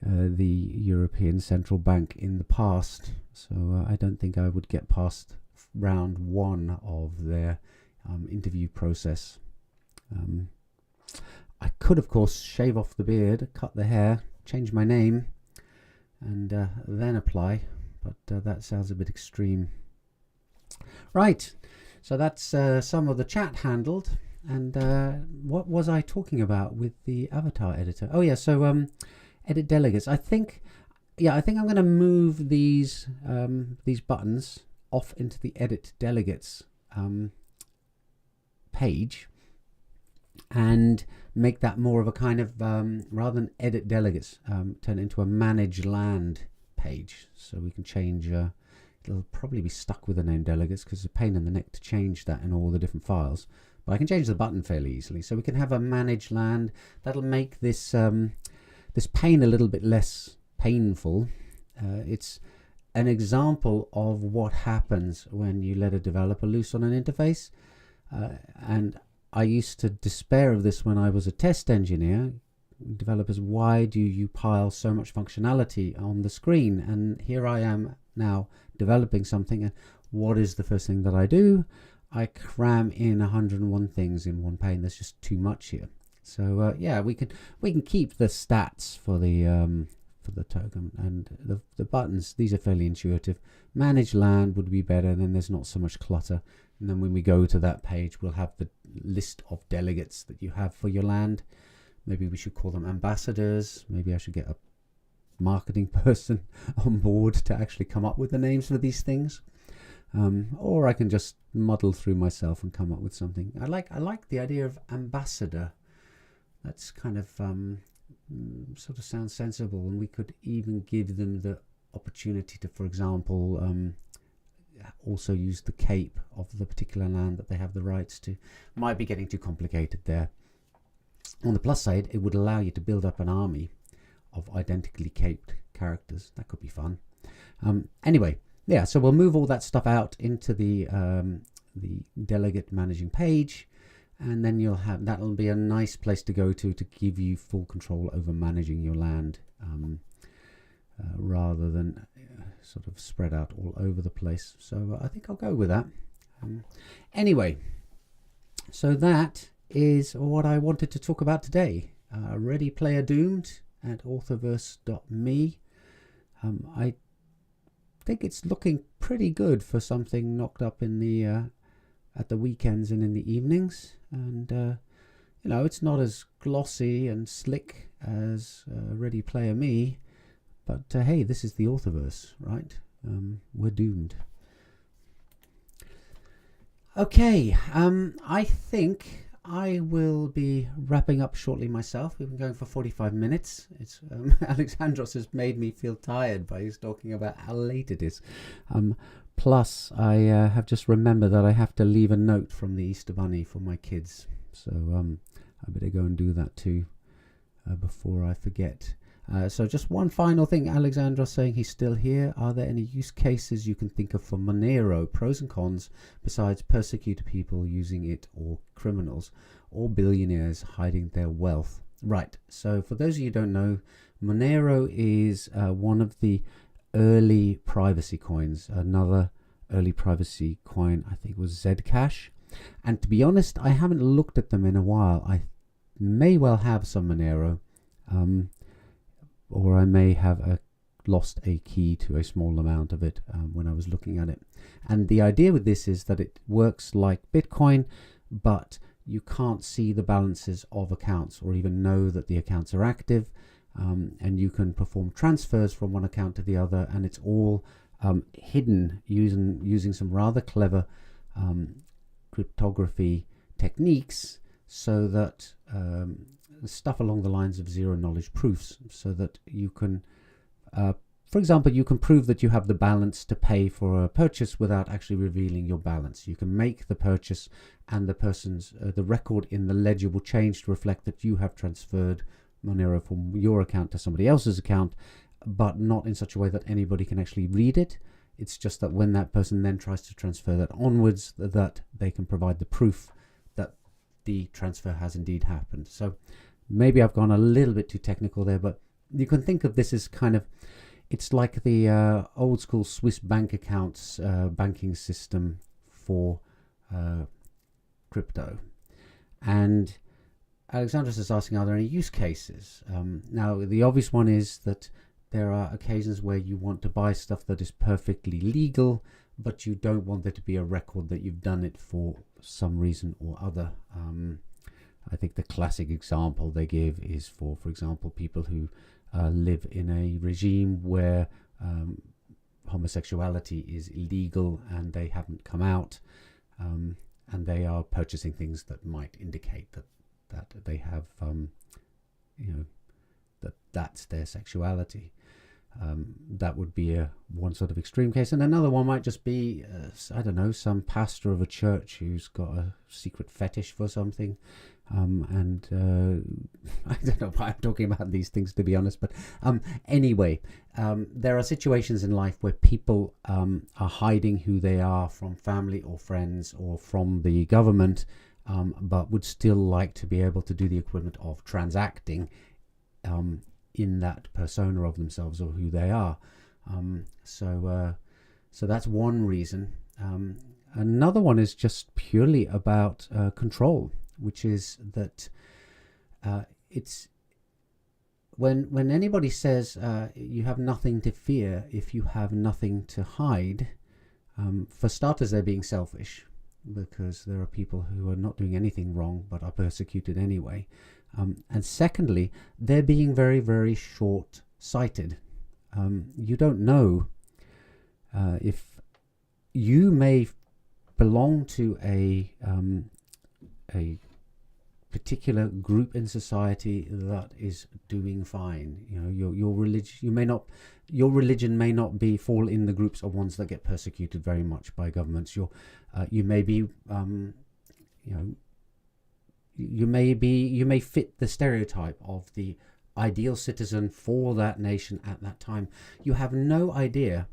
the European Central Bank in the past. So I don't think I would get past round one of their interview process. I could, of course, shave off the beard, cut the hair, change my name, and then apply, but that sounds a bit extreme. Right, so that's some of the chat handled. And what was I talking about with the avatar editor? Oh yeah, so edit delegates. I think I'm going to move these buttons off into the edit delegates page, and make that more of a kind of, rather than edit delegates, turn it into a manage land page. So we can change, it'll probably be stuck with the name delegates because it's a pain in the neck to change that in all the different files. But I can change the button fairly easily. So we can have a manage land. That'll make this, this pane a little bit less painful. It's an example of what happens when you let a developer loose on an interface. And I used to despair of this when I was a test engineer. Developers, why do you pile so much functionality on the screen? And here I am now developing something, and what is the first thing that I do? I cram in 101 things in one pane. There's just too much here. So yeah, we can keep the stats for the token, and the buttons. These are fairly intuitive. Manage land would be better. Then there's not so much clutter. And then when we go to that page, we'll have the list of delegates that you have for your land. Maybe we should call them ambassadors. Maybe I should get a marketing person on board to actually come up with the names for these things. Or I can just muddle through myself and come up with something. I like the idea of ambassador. That's kind of sort of sounds sensible, and we could even give them the opportunity to, for example, also use the cape of the particular land that they have the rights to. Might be getting too complicated there. On the plus side, it would allow you to build up an army of identically caped characters. That could be fun. Anyway, yeah, so we'll move all that stuff out into the delegate managing page, and then you'll have, that'll be a nice place to go to give you full control over managing your land. rather than sort of spread out all over the place. So I think I'll go with that. Anyway, so that is what I wanted to talk about today. Ready Player Doomed at Orthoverse.me. I think it's looking pretty good for something knocked up in the at the weekends and in the evenings, and you know, it's not as glossy and slick as Ready Player Me, but hey, this is the Orthoverse, right? We're doomed. Okay, I think I will be wrapping up shortly myself. We've been going for 45 minutes. It's Alexandros has made me feel tired by his talking about how late it is. Plus, I have just remembered that I have to leave a note from the Easter Bunny for my kids. So I better go and do that too before I forget. So just one final thing. Alexandros saying he's still here. Are there any use cases you can think of for Monero? Pros and cons besides persecuted people using it, or criminals, or billionaires hiding their wealth? Right. So for those of you who don't know, Monero is one of the early privacy coins. Another early privacy coin, I think, was Zcash. And to be honest, I haven't looked at them in a while. I may well have some Monero. Or I may have lost a key to a small amount of it when I was looking at it. And the idea with this is that it works like Bitcoin, but you can't see the balances of accounts or even know that the accounts are active. And you can perform transfers from one account to the other, and it's all hidden using some rather clever cryptography techniques, so that stuff along the lines of zero knowledge proofs, so that you can, for example, you can prove that you have the balance to pay for a purchase without actually revealing your balance. You can make the purchase, and the person's the record in the ledger will change to reflect that you have transferred Monero from your account to somebody else's account, but not in such a way that anybody can actually read it. It's just that when that person then tries to transfer that onwards, that they can provide the proof that the transfer has indeed happened. So maybe I've gone a little bit too technical there, but you can think of this as kind of, it's like the old school Swiss bank accounts banking system for crypto. And Alexandros is asking, are there any use cases? Now, the obvious one is that there are occasions where you want to buy stuff that is perfectly legal, but you don't want there to be a record that you've done it for some reason or other. I think the classic example they give is for example, people who live in a regime where homosexuality is illegal and they haven't come out, and they are purchasing things that might indicate that they have, that's their sexuality. That would be one sort of extreme case. And another one might just be, I don't know, some pastor of a church who's got a secret fetish for something. I don't know why I'm talking about these things, to be honest. But anyway, there are situations in life where people are hiding who they are from family or friends or from the government, but would still like to be able to do the equivalent of transacting in that persona of themselves or who they are. So that's one reason. Another one is just purely about control, which is that it's when anybody says you have nothing to fear if you have nothing to hide, for starters, they're being selfish, because there are people who are not doing anything wrong but are persecuted anyway. And secondly, they're being very, very short-sighted. You don't know if you may belong to a particular group in society that is doing fine. You know, your religion may not be fall in the groups of ones that get persecuted very much by governments. You may be you may fit the stereotype of the ideal citizen for that nation at that time. You have no idea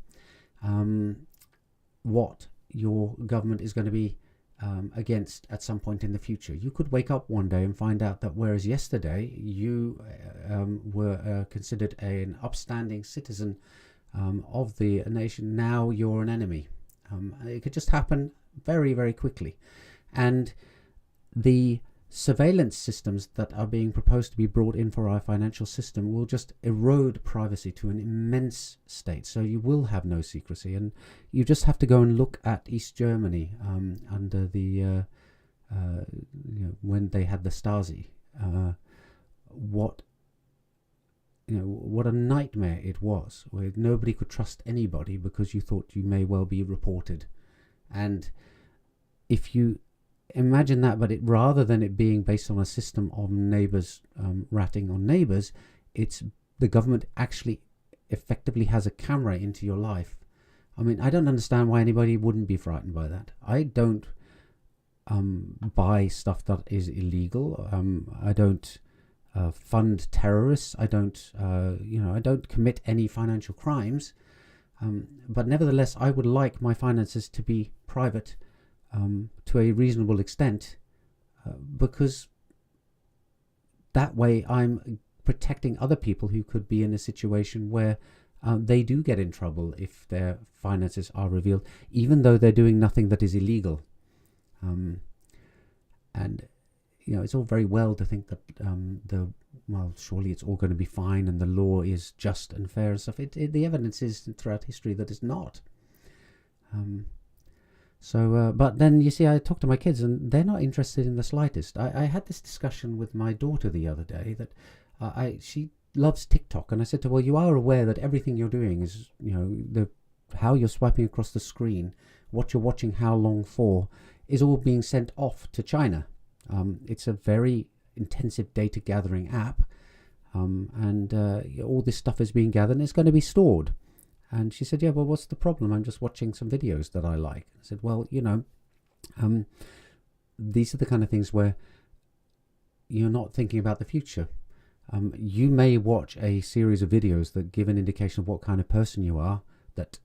what your government is going to be against at some point in the future. You could wake up one day and find out that whereas yesterday you were considered an upstanding citizen of the nation, now you're an enemy. It could just happen very, very quickly. And the surveillance systems that are being proposed to be brought in for our financial system will just erode privacy to an immense state. So you will have no secrecy, and you just have to go and look at East Germany under the when they had the Stasi. What a nightmare it was, where nobody could trust anybody because you thought you may well be reported. And if you imagine that, but rather than it being based on a system of neighbors ratting on neighbors, it's the government actually effectively has a camera into your life. I mean, I don't understand why anybody wouldn't be frightened by that. I don't buy stuff that is illegal. I don't fund terrorists. I don't I don't commit any financial crimes. But nevertheless, I would like my finances to be private to a reasonable extent, because that way I'm protecting other people who could be in a situation where they do get in trouble if their finances are revealed, even though they're doing nothing that is illegal. And it's all very well to think that surely it's all going to be fine and the law is just and fair and stuff. The evidence is throughout history that it's not. But then you see, I talk to my kids and they're not interested in the slightest. I had this discussion with my daughter the other day that she loves TikTok, and I said to her, well, you are aware that everything you're doing is, how you're swiping across the screen, what you're watching, how long for, is all being sent off to China. It's a very intensive data gathering app, and all this stuff is being gathered and it's going to be stored. And she said, yeah, well, what's the problem? I'm just watching some videos that I like. I said, well, these are the kind of things where you're not thinking about the future. You may watch a series of videos that give an indication of what kind of person you are, that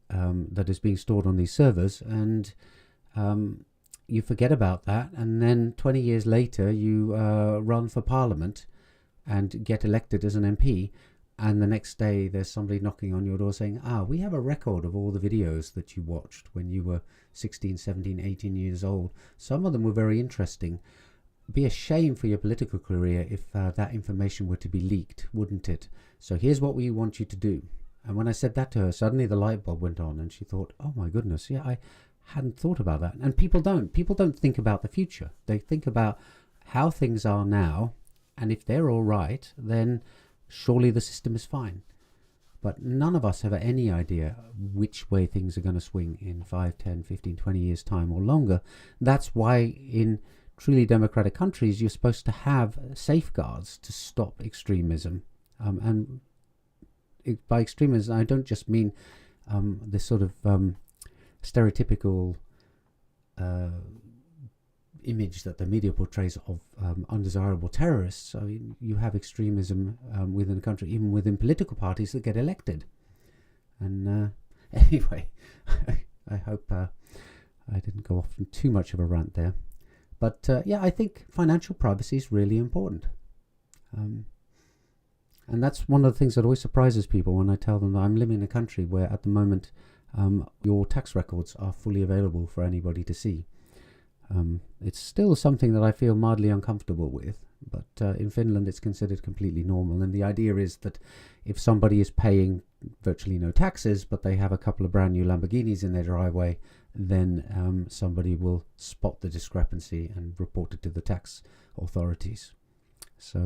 is being stored on these servers, and you forget about that, and then 20 years later you run for parliament and get elected as an MP, and the next day there's somebody knocking on your door saying, we have a record of all the videos that you watched when you were 16, 17, 18 years old. Some of them were very interesting. Be a shame for your political career if that information were to be leaked, wouldn't it? So here's what we want you to do. And when I said that to her, suddenly the light bulb went on, and she thought, oh my goodness, yeah, I hadn't thought about that. And people don't think about the future. They think about how things are now, and if they're all right, then surely the system is fine. But none of us have any idea which way things are going to swing in 5, 10, 15, 20 years time or longer. That's why in truly democratic countries you're supposed to have safeguards to stop extremism. And by extremism I don't just mean this sort of stereotypical image that the media portrays of undesirable terrorists. I mean, you have extremism within the country, even within political parties that get elected. And anyway, I hope I didn't go off on too much of a rant there. But yeah, I think financial privacy is really important. And that's one of the things that always surprises people when I tell them that I'm living in a country where at the moment your tax records are fully available for anybody to see. It's still something that I feel mildly uncomfortable with, but in Finland it's considered completely normal. And the idea is that if somebody is paying virtually no taxes, but they have a couple of brand new Lamborghinis in their driveway, then somebody will spot the discrepancy and report it to the tax authorities. So,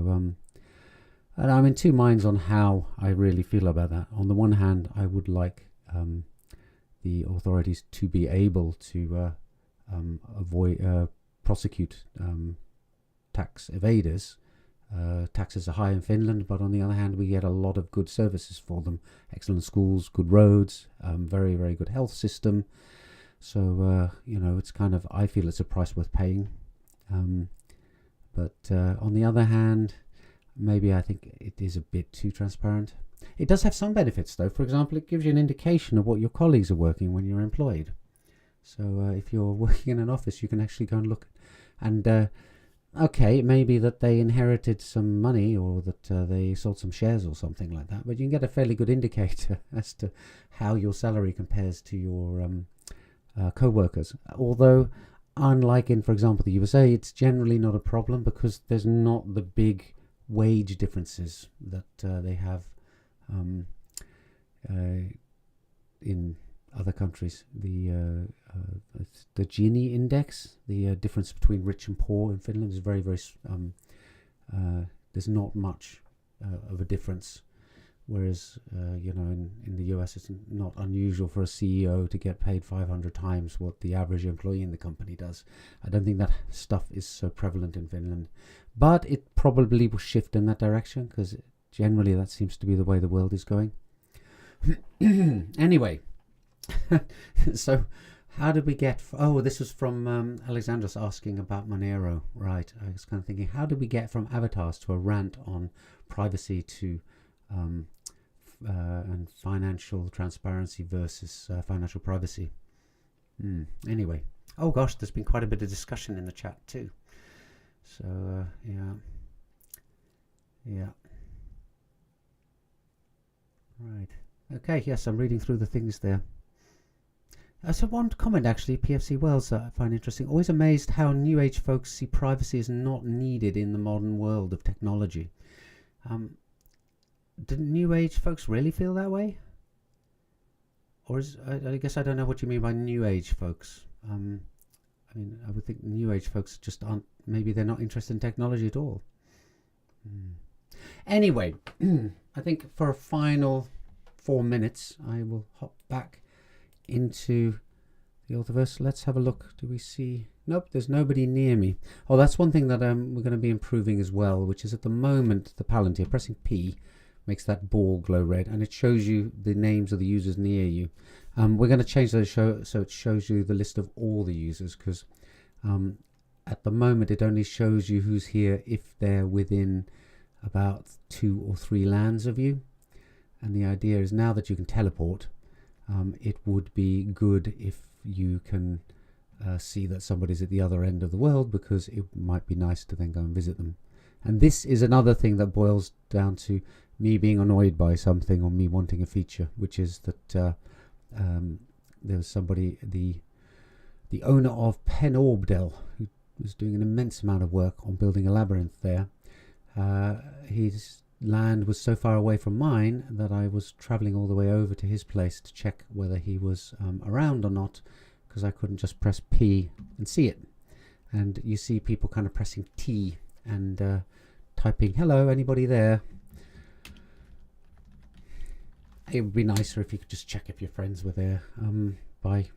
and I'm in two minds on how I really feel about that. On the one hand, I would like the authorities to be able to prosecute tax evaders. Taxes are high in Finland, but on the other hand we get a lot of good services for them. Excellent schools, good roads, very, very good health system. So it's kind of, I feel it's a price worth paying. But on the other hand, maybe I think it is a bit too transparent. It does have some benefits though. For example, it gives you an indication of what your colleagues are working when you're employed. So if you're working in an office, you can actually go and look. And okay, it may be that they inherited some money or that they sold some shares or something like that, but you can get a fairly good indicator as to how your salary compares to your co-workers. Although, unlike in, for example, the USA, it's generally not a problem because there's not the big wage differences that they have in other countries. The Gini index, the difference between rich and poor in Finland is very, very there's not much of a difference, whereas in the US it's not unusual for a CEO to get paid 500 times what the average employee in the company does. I don't think that stuff is so prevalent in Finland, but it probably will shift in that direction because generally that seems to be the way the world is going. Anyway, so how did we get... Oh, this was from Alexandros asking about Monero. Right, I was kind of thinking, how did we get from avatars to a rant on privacy to and financial transparency versus financial privacy? Anyway, oh gosh, there's been quite a bit of discussion in the chat too. So yeah. Right. Okay, yes, I'm reading through the things there. So one comment actually, PFC Wells, I find interesting. Always amazed how New Age folks see privacy as not needed in the modern world of technology. Do New Age folks really feel that way? Or is, I guess I don't know what you mean by New Age folks. I mean, I would think New Age folks just aren't, maybe they're not interested in technology at all. Anyway, I think for a final 4 minutes, I will hop back into the Orthoverse. Let's have a look. Do we see... Nope, there's nobody near me. Oh, that's one thing that we're going to be improving as well, which is at the moment the Palantir. Pressing P makes that ball glow red, and it shows you the names of the users near you. We're going to change that so it shows you the list of all the users, because at the moment it only shows you who's here if they're within about 2 or 3 lands of you. And the idea is now that you can teleport, it would be good if you can see that somebody's at the other end of the world, because it might be nice to then go and visit them. And this is another thing that boils down to me being annoyed by something or me wanting a feature, which is that there was somebody, the owner of Penorbdel, who was doing an immense amount of work on building a labyrinth there. His land was so far away from mine that I was traveling all the way over to his place to check whether he was around or not, because I couldn't just press P and see it. And you see people kind of pressing T and typing, hello, anybody there? It would be nicer if you could just check if your friends were there by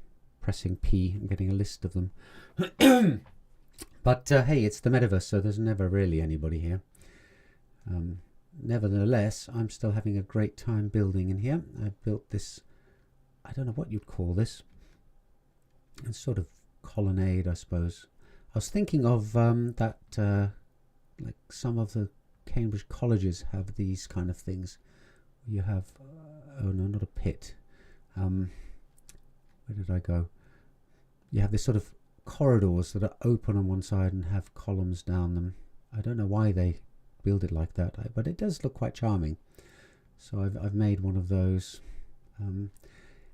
pressing P and getting a list of them. But hey, it's the metaverse, so there's never really anybody here. Nevertheless, I'm still having a great time building in here. I've built this, I don't know what you'd call this, a sort of colonnade, I suppose. I was thinking of that, like some of the Cambridge colleges have these kind of things. You have, oh no, not a pit. Where did I go? You have this sort of corridors that are open on one side and have columns down them. I don't know why they build it like that, but it does look quite charming. So I've made one of those.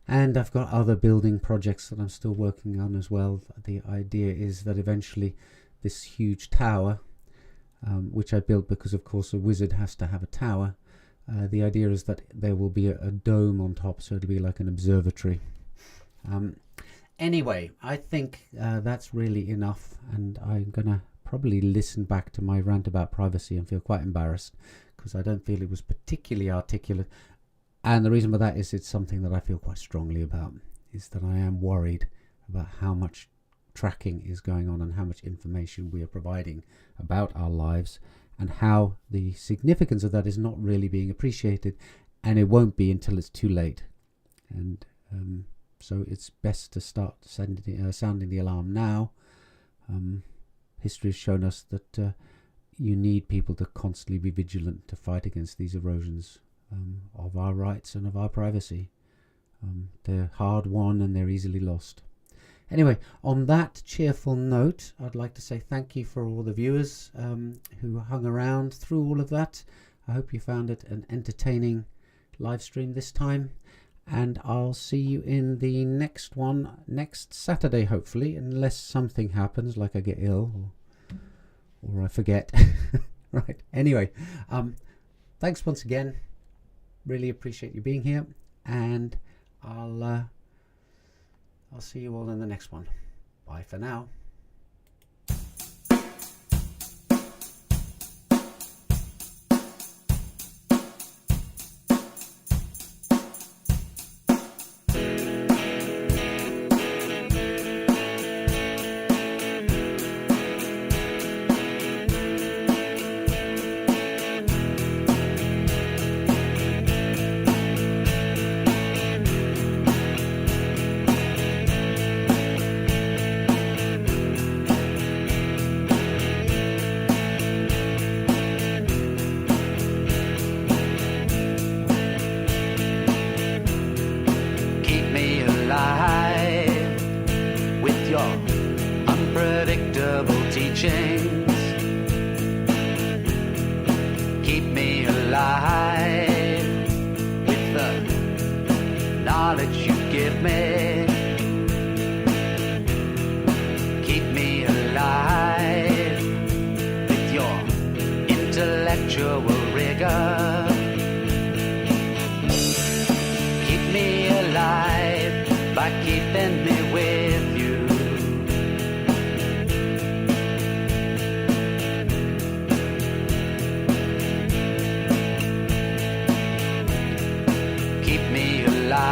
And I've got other building projects that I'm still working on as well. The idea is that eventually this huge tower, which I built because of course a wizard has to have a tower, the idea is that there will be a dome on top, so it'll be like an observatory. Anyway, I think that's really enough, and I'm gonna probably listen back to my rant about privacy and feel quite embarrassed because I don't feel it was particularly articulate. And the reason for that is it's something that I feel quite strongly about, is that I am worried about how much tracking is going on and how much information we are providing about our lives, and how the significance of that is not really being appreciated, and it won't be until it's too late. And so it's best to start sounding the alarm now. History has shown us that you need people to constantly be vigilant to fight against these erosions of our rights and of our privacy. They're hard won and they're easily lost. Anyway, on that cheerful note, I'd like to say thank you for all the viewers who hung around through all of that. I hope you found it an entertaining live stream this time, and I'll see you in the next one next Saturday, hopefully, unless something happens like I get ill or I forget. Right, anyway, thanks once again, really appreciate you being here, and I'll see you all in the next one. Bye for now. With your unpredictable teachings, keep me alive with the knowledge you give me. Keep me alive with your intellectual rigor.